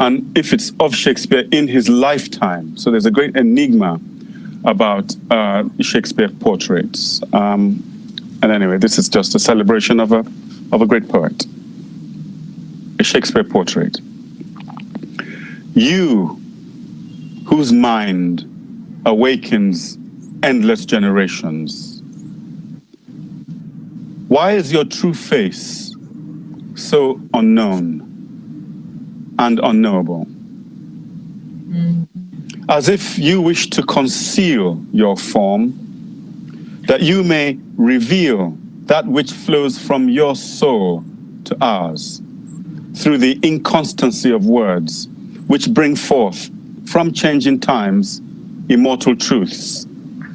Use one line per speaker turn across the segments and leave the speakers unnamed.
and if it's of Shakespeare in his lifetime. So there's a great enigma about Shakespeare portraits. And anyway, this is just a celebration of a great poet. A Shakespeare portrait. You, whose mind awakens endless generations, why is your true face so unknown and unknowable? As if you wish to conceal your form, that you may reveal that which flows from your soul to ours, through the inconstancy of words, which bring forth from changing times immortal truths,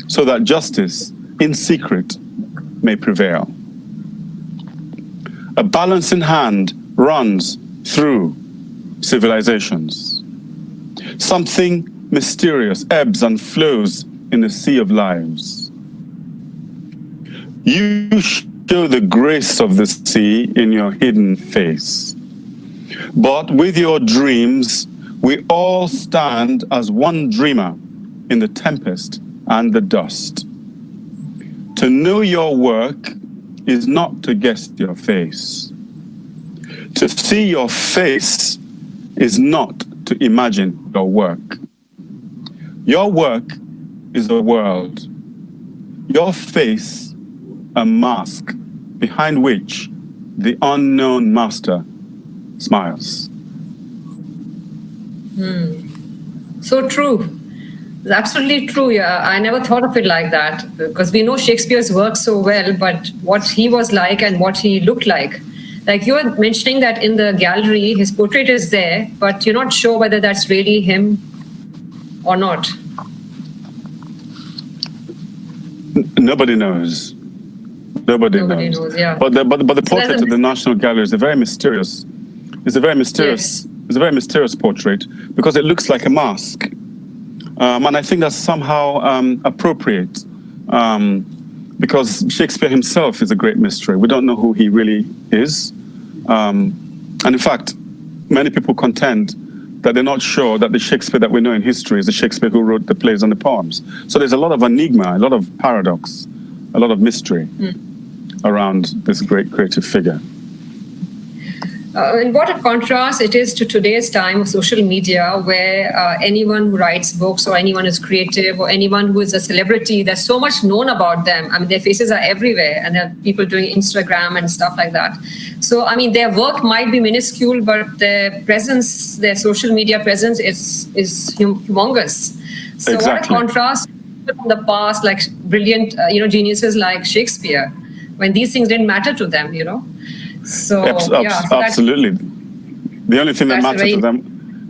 so that justice in secret may prevail. A balancing hand runs through civilizations. Something mysterious ebbs and flows in the sea of lives. You show the grace of the sea in your hidden face. But with your dreams, we all stand as one dreamer in the tempest and the dust. To know your work is not to guess your face. To see your face is not to imagine your work. Your work is a world. Your face, a mask behind which the unknown master smiles.
So true. It's absolutely true. Yeah, I never thought of it like that, because we know Shakespeare's work so well, but what he was like and what he looked like. Like you were mentioning that in the gallery, his portrait is there, but you're not sure whether that's really him or not.
Nobody knows. Nobody knows.
Yeah.
But the portrait of the National Gallery is a very mysterious. It's a very mysterious.
Yes.
It's a very mysterious portrait because it looks like a mask, and I think that's somehow appropriate, because Shakespeare himself is a great mystery. We don't know who he really is, and in fact, many people contend that they're not sure that the Shakespeare that we know in history is the Shakespeare who wrote the plays and the poems. So there's a lot of enigma, a lot of paradox, a lot of mystery around this great creative figure.
And what a contrast it is to today's time of social media, where anyone who writes books or anyone who's creative or anyone who is a celebrity, there's so much known about them. I mean, their faces are everywhere, and there are people doing Instagram and stuff like that. So, I mean, their work might be minuscule, but their presence, their social media presence is humongous. So
Exactly.
what a contrast from the past, like brilliant, geniuses like Shakespeare, when these things didn't matter to them, So
absolutely. The only thing that mattered to them,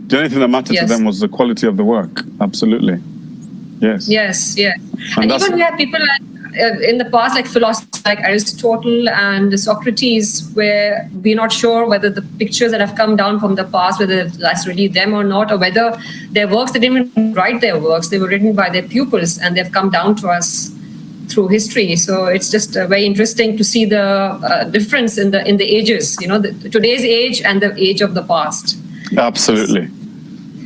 to them was the quality of the work. Absolutely. Yes.
Yes. And even we have people in the past, like philosophers like Aristotle and Socrates, where we're not sure whether the pictures that have come down from the past, whether that's really them or not, or whether their works, they didn't even write their works, they were written by their pupils and they've come down to us through history. So it's just very interesting to see the difference in the ages, today's age and the age of the past.
Absolutely.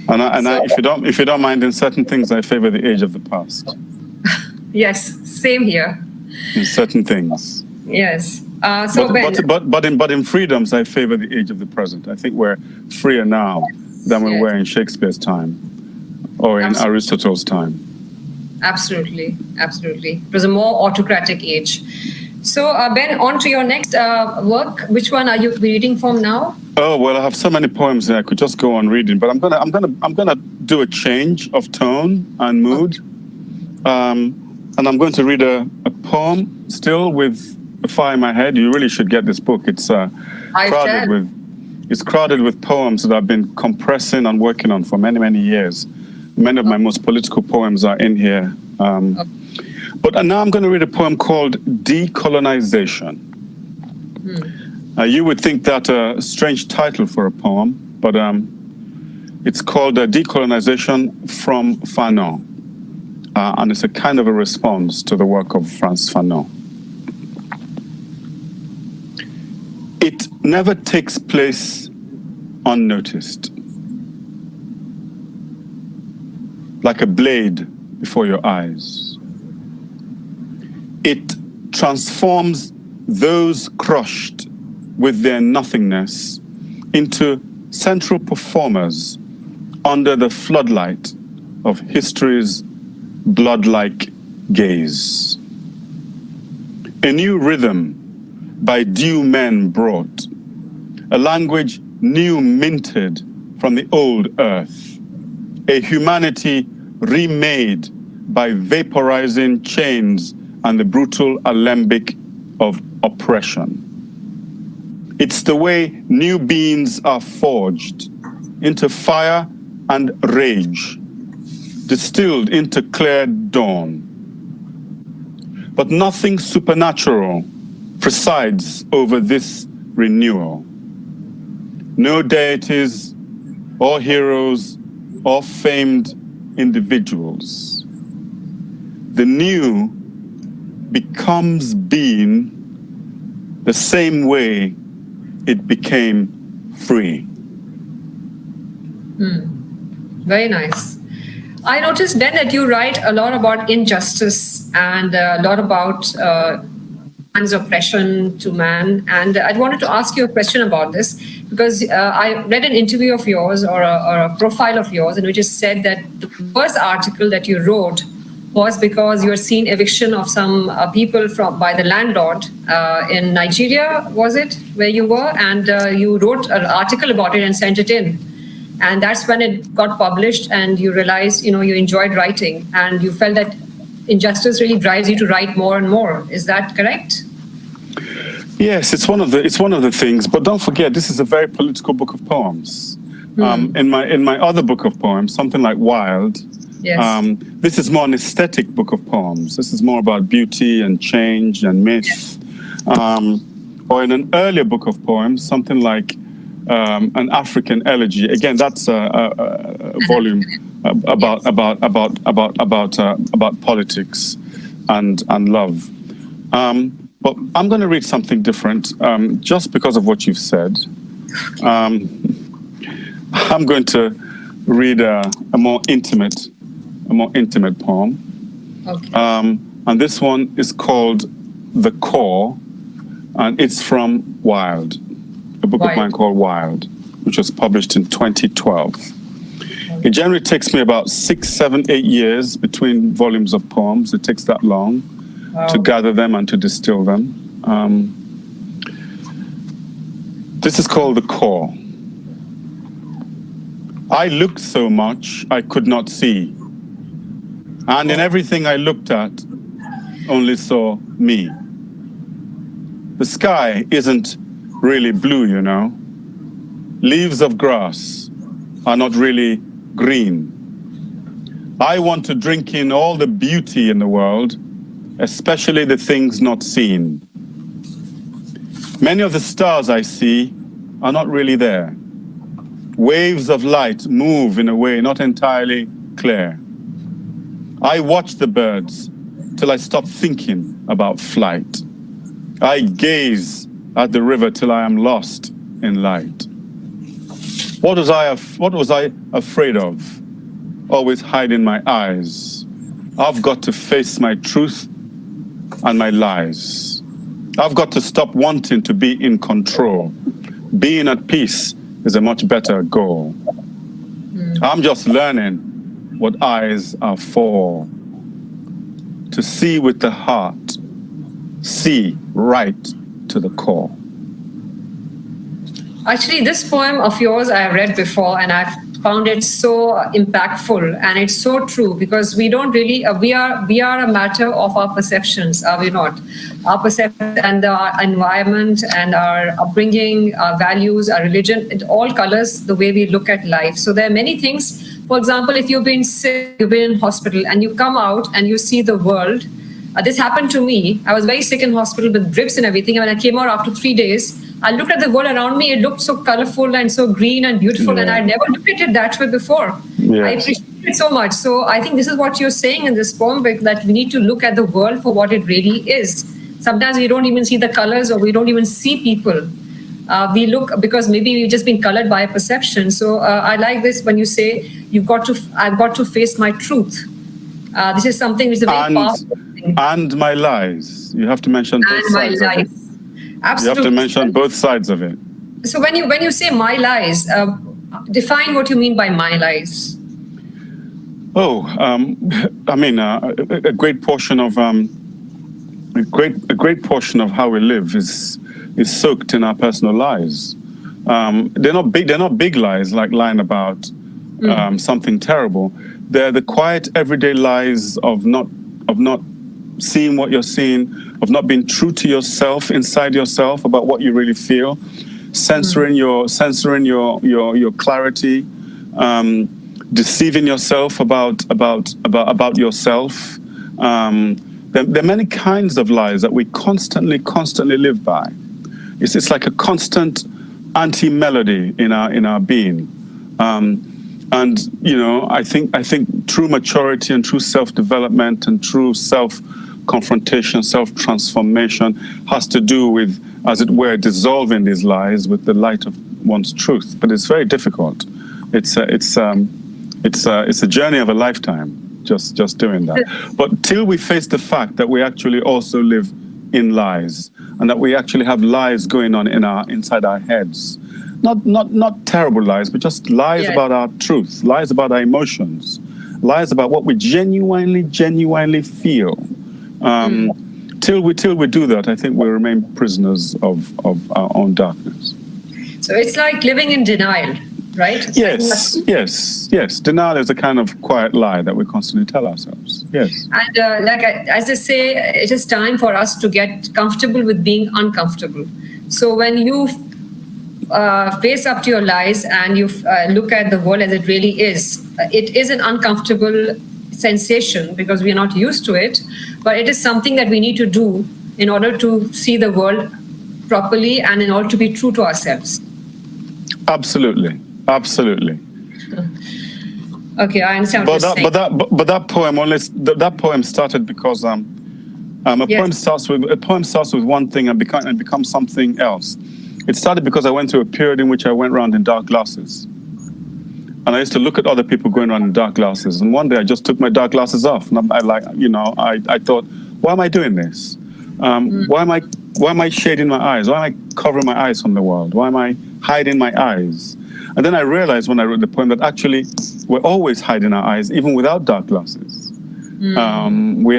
If you don't mind, in certain things, I favor the age of the past.
Yes, same here.
In certain things.
Yes.
But in freedoms, I favor the age of the present. I think we're freer now than we were in Shakespeare's time or in Aristotle's time.
Absolutely. It was a more autocratic age. So, Ben, on to your next work. Which one are you reading from now?
Oh well, I have so many poems there. I could just go on reading, but I'm gonna do a change of tone and mood, and I'm going to read a poem still with a fire in my head. You really should get this book. It's crowded with poems that I've been compressing and working on for many years. Many of my most political poems are in here. But now I'm going to read a poem called Decolonization. You would think that a strange title for a poem, but it's called Decolonization from Fanon. And it's a kind of a response to the work of Frantz Fanon. It never takes place unnoticed. like a blade before your eyes. It transforms those crushed with their nothingness into central performers under the floodlight of history's blood-like gaze. A new rhythm by due men brought, a language new minted from the old earth, a humanity remade by vaporizing chains and the brutal alembic of oppression. It's the way new beings are forged into fire and rage, distilled into clear dawn. But nothing supernatural presides over this renewal. No deities or heroes or famed individuals. The new becomes being the same way it became free.
Very nice. I noticed, Ben, that you write a lot about injustice and a lot about man's oppression to man. And I wanted to ask you a question about this because I read an interview of yours or a profile of yours in which it said that the first article that you wrote was because you had seen eviction of some people by the landlord in Nigeria, was it, where you were? And you wrote an article about it and sent it in. And that's when it got published and you realized, you enjoyed writing and you felt that injustice really drives you to write more and more. Is that correct?
Yes, it's one of the things. But don't forget, this is a very political book of poems. In my other book of poems, something like Wild, yes. This is more an aesthetic book of poems. This is more about beauty and change and myth. Or in an earlier book of poems, something like an African elegy. Again, that's a volume about politics and love. But I'm going to read something different, just because of what you've said. I'm going to read a more intimate poem.
Okay.
And this one is called The Core, and it's from Wild, a book of mine called Wild, which was published in 2012. It generally takes me about 6, 7, 8 years between volumes of poems. It takes that long to gather them and to distill them. This is called The Core. I looked so much I could not see, and in everything I looked at, only saw me. The sky isn't really blue, Leaves of grass are not really green. I want to drink in all the beauty in the world, especially the things not seen. Many of the stars I see are not really there. Waves of light move in a way not entirely clear. I watch the birds till I stop thinking about flight. I gaze at the river till I am lost in light. What was I afraid of? Always hiding my eyes. I've got to face my truth and my lies. I've got to stop wanting to be in control. Being at peace is a much better goal. I'm just learning what eyes are for. To see with the heart, see right to the core.
Actually, this poem of yours I read before and I've found it so impactful, and it's so true because we don't really, we are a matter of our perceptions, are we not? Our perception and our environment and our upbringing, our values, our religion, it all colors the way we look at life. So there are many things. For example, if you've been sick, you've been in hospital and you come out and you see the world. This happened to me. I was very sick in hospital with drips and everything. And when I came out after 3 days, I looked at the world around me. It looked so colorful and so green and beautiful. And I never looked at it that way before. Yes. I appreciate it so much. So I think this is what you're saying in this poem, that we need to look at the world for what it really is. Sometimes we don't even see the colors or we don't even see people. we look, because maybe we've just been colored by a perception. So I like this when you say I've got to face my truth. This is something which is a very powerful thing.
And my lies. You have to mention both sides of it.
Absolutely.
You have to mention both sides of it.
So when you say my lies, define what you mean by my lies.
Oh, I mean, a great portion of a great portion of how we live is soaked in our personal lies. They're not big lies like lying about something terrible. They're the quiet everyday lies of not seeing what you're seeing, of not being true to yourself, inside yourself, about what you really feel, censoring your clarity, deceiving yourself about yourself. There are many kinds of lies that we constantly live by. It's like a constant anti-melody in our being. And I think true maturity and true self-development and true self-confrontation, self-transformation has to do with, as it were, dissolving these lies with the light of one's truth. But it's very difficult. It's a journey of a lifetime, just doing that. But till we face the fact that we actually also live in lies, and that we actually have lies going on inside our heads. Not terrible lies, but just lies about our truth, lies about our emotions, lies about what we genuinely feel. Till we do that, I think we'll remain prisoners of our own darkness.
So it's like living in denial, right?
Yes. Denial is a kind of quiet lie that we constantly tell ourselves. Yes.
And as I say, it is time for us to get comfortable with being uncomfortable. So when you face up to your lies and you look at the world as it really is, it is an uncomfortable sensation because we are not used to it, but it is something that we need to do in order to see the world properly and in order to be true to ourselves.
Absolutely.
Okay, I understand what you're saying.
But that poem started because a poem starts with one thing and becomes something else. It started because I went through a period in which I went around in dark glasses. And I used to look at other people going around in dark glasses. And one day I just took my dark glasses off. And I thought, why am I doing this? Why am I shading my eyes? Why am I covering my eyes from the world? Why am I hiding my eyes? And then I realized when I wrote the poem that actually we're always hiding our eyes, even without dark glasses. We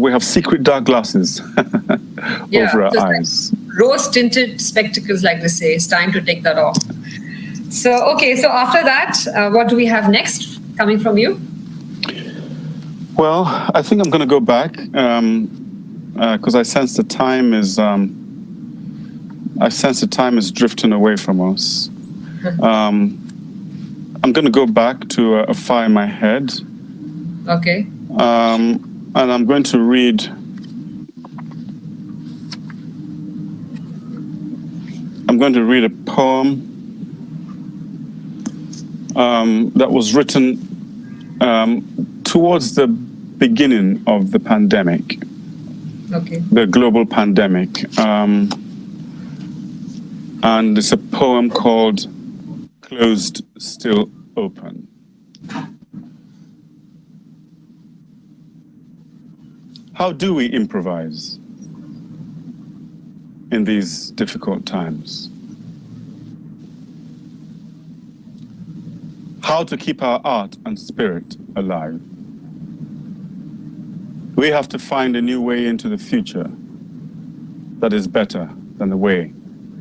have secret dark glasses over our eyes.
Like rose-tinted spectacles, like they say. It's time to take that off. So after that, what do we have next coming from you?
Well, I think I'm going to go back because I sense the time is drifting away from us. I'm going to go back to a fire in my head.
Okay.
And I'm going to read a poem that was written towards the beginning of the pandemic, the global pandemic. And it's a poem called Closed, Still Open. How do we improvise in these difficult times? How to keep our art and spirit alive? We have to find a new way into the future that is better than the way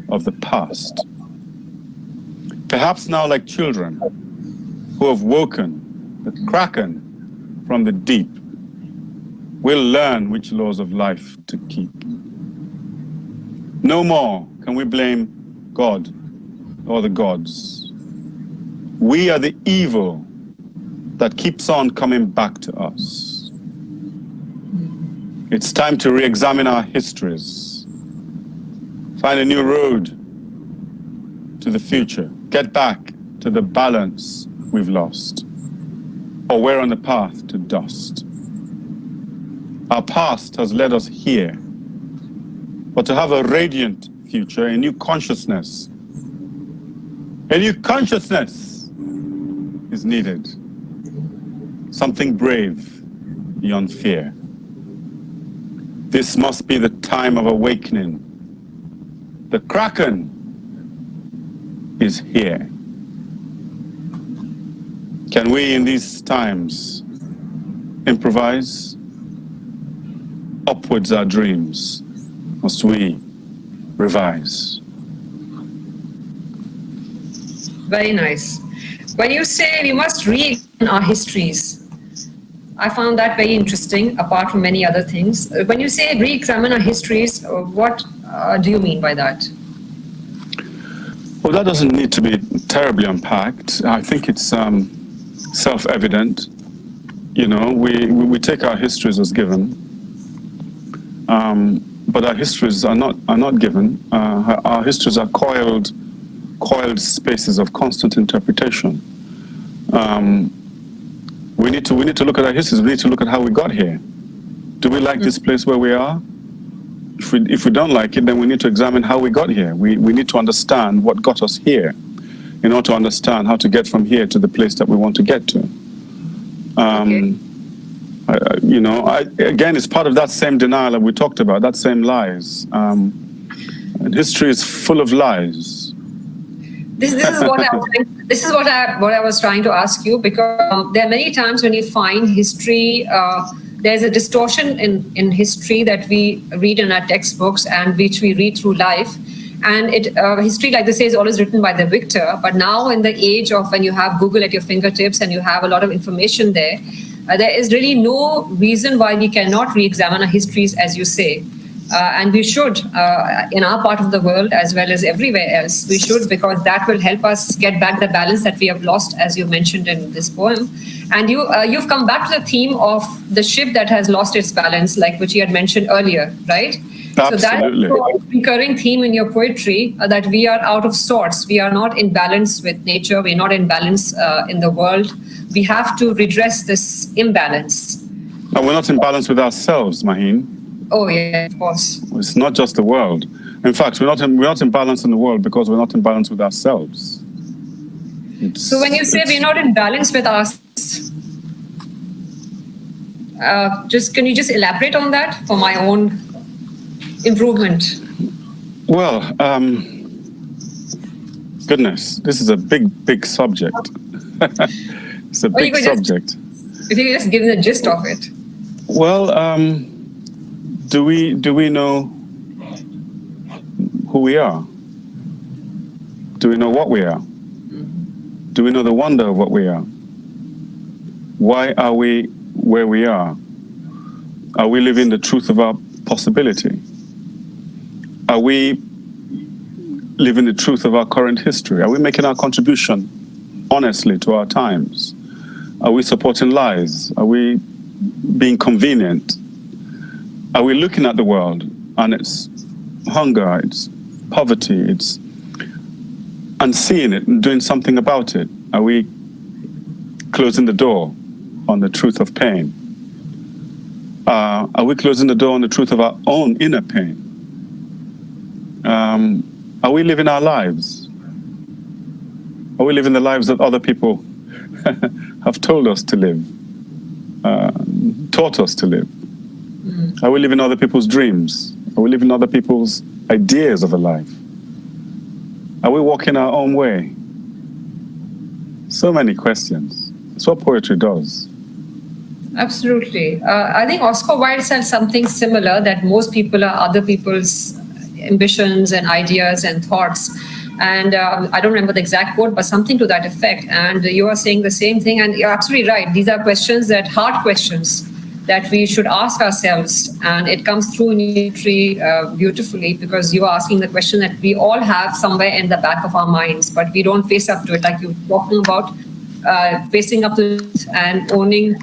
of the past. Perhaps now, like children who have woken the kraken from the deep, we'll learn which laws of life to keep. No more can we blame God or the gods. We are the evil that keeps on coming back to us. It's time to re-examine our histories, find a new road to the future, get back to the balance we've lost, or we're on the path to dust. Our past has led us here. but to have a radiant future, a new consciousness. A new consciousness is needed. Something brave beyond fear. This must be the time of awakening. The Kraken is here. Can we in these times improvise? Upwards our dreams must we revise.
Very nice. When you say we must re-examine our histories, I found that very interesting, apart from many other things. When you say re-examine our histories, what do you mean by that?
Well, that doesn't need to be terribly unpacked. I think it's self-evident. You know, we take our histories as given, but our histories are not given. Our histories are coiled spaces of constant interpretation. We need to look at our histories. We need to look at how we got here. Do we like this place where we are? If we don't like it, then we need to examine how we got here. We need to understand what got us here in order to understand how to get from here to the place that we want to get to. Again, it's part of that same denial that we talked about, that same lies. And history is full of lies.
This is what I was trying to ask you, because there are many times when you find history, there's a distortion in history that we read in our textbooks and which we read through life. And history, like they say, is always written by the victor. But now in the age of when you have Google at your fingertips and you have a lot of information there, there is really no reason why we cannot re-examine our histories, as you say. And we should, in our part of the world as well as everywhere else, we should, because that will help us get back the balance that we have lost, as you mentioned in this poem. And you've come back to the theme of the ship that has lost its balance, like which you had mentioned earlier, right?
Absolutely.
So that is a recurring theme in your poetry, that we are out of sorts. We are not in balance with nature. We're not in balance in the world. We have to redress this imbalance.
And we're not in balance with ourselves, Maheen.
Oh, yeah, of course.
It's not just the world. In fact, we're not in balance in the world because we're not in balance with ourselves.
So when you say we're not in balance with us, can you just elaborate on that for my own improvement?
Well, goodness, this is a big subject. It's a big subject.
If you could just give me the gist of it.
Well, do we know who we are? Do we know what we are? Do we know the wonder of what we are? Why are we where we are? Are we living the truth of our possibility? Are we living the truth of our current history? Are we making our contribution honestly to our times? Are we supporting lies? Are we being convenient? Are we looking at the world and its hunger, its poverty, and seeing it and doing something about it? Are we closing the door on the truth of pain? Are we closing the door on the truth of our own inner pain? Are we living our lives? Are we living the lives that other people have told us to live, taught us to live? Are we living other people's dreams? Are we living other people's ideas of a life? Are we walking our own way? So many questions. It's what poetry does.
Absolutely. I think Oscar Wilde said something similar, that most people are other people's ambitions and ideas and thoughts. And I don't remember the exact quote, but something to that effect. And you are saying the same thing. And you're absolutely right. These are questions, hard questions that we should ask ourselves. And it comes through in poetry beautifully, because you are asking the question that we all have somewhere in the back of our minds, but we don't face up to it. Like you're talking about facing up to it and owning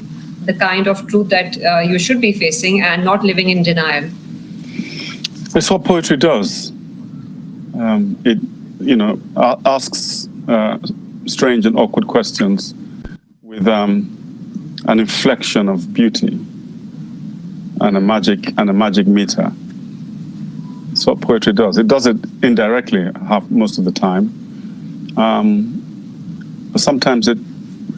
the kind of truth that you should be facing and not living in denial.
It's what poetry does. It asks strange and awkward questions with an inflection of beauty and a magic meter. It's what poetry does. It does it indirectly most of the time. But sometimes it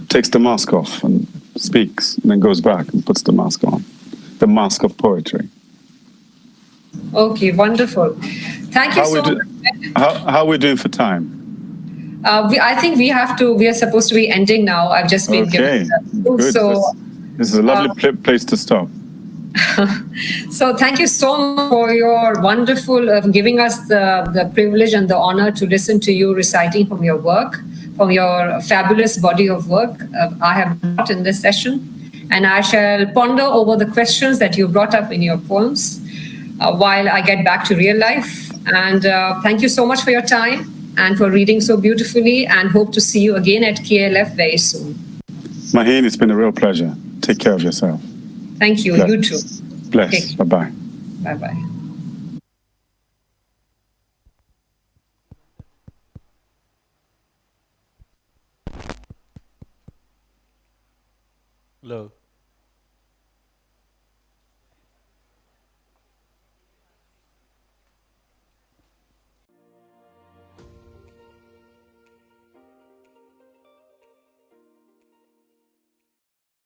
takes the mask off and speaks, and then goes back and puts the mask on. The mask of poetry.
Okay, wonderful. Thank you so much.
How are we doing for time?
I think we are supposed to be ending now. I've just been given.
Good. So this is a lovely place to stop.
So thank you so much for your wonderful, giving us the privilege and the honor to listen to you reciting from your work, from your fabulous body of work. I have brought in this session, and I shall ponder over the questions that you brought up in your poems while I get back to real life. And thank you so much for your time and for reading so beautifully, and hope to see you again at KLF very soon.
Maheen, it's been a real pleasure. Take care of yourself.
Thank you.
Bless.
You too.
Bless.
Okay.
Bye-bye.
Bye-bye.
Hello.